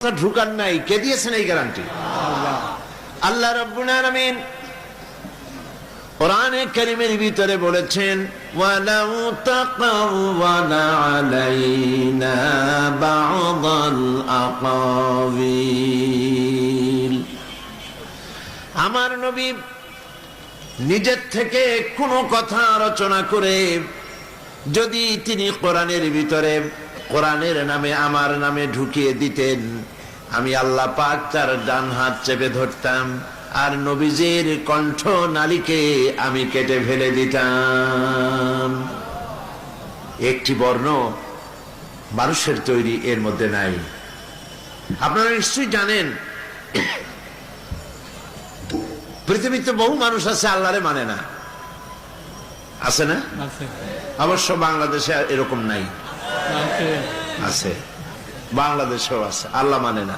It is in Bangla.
বক্তা ঢুকান নাই, কে দিয়েছেন এই গ্যারান্টি? আল্লাহ রাব্বুল আলামিন কোরআনে কারীমের ভিতরে বলেছেন, ওয়ালাউ তাকাওয়ালা আলাইনা বা'দাল আকাবিল। আমার নবী নিজের থেকে কোনো কথা রচনা করে যদি তিনি কোরআনের ভিতরে কোরআনের নামে আমার নামে ঢুকিয়ে দিতেন, আমি আল্লাহ পাক তার ডান হাত চেপে ধরতাম আর নবীজির কণ্ঠ নালীকে আমি কেটে ফেলে দিতাম। একটি বর্ণ মানুষের তৈরি এর মধ্যে নাই। আপনারা নিশ্চয়ই জানেন, পৃথিবীতে বহু মানুষ আছে আল্লাহরে মানে না, আছে না? অবশ্য বাংলাদেশে এরকম নাই, আছে, বাংলাদেশেও আছে, আল্লাহ মানে না।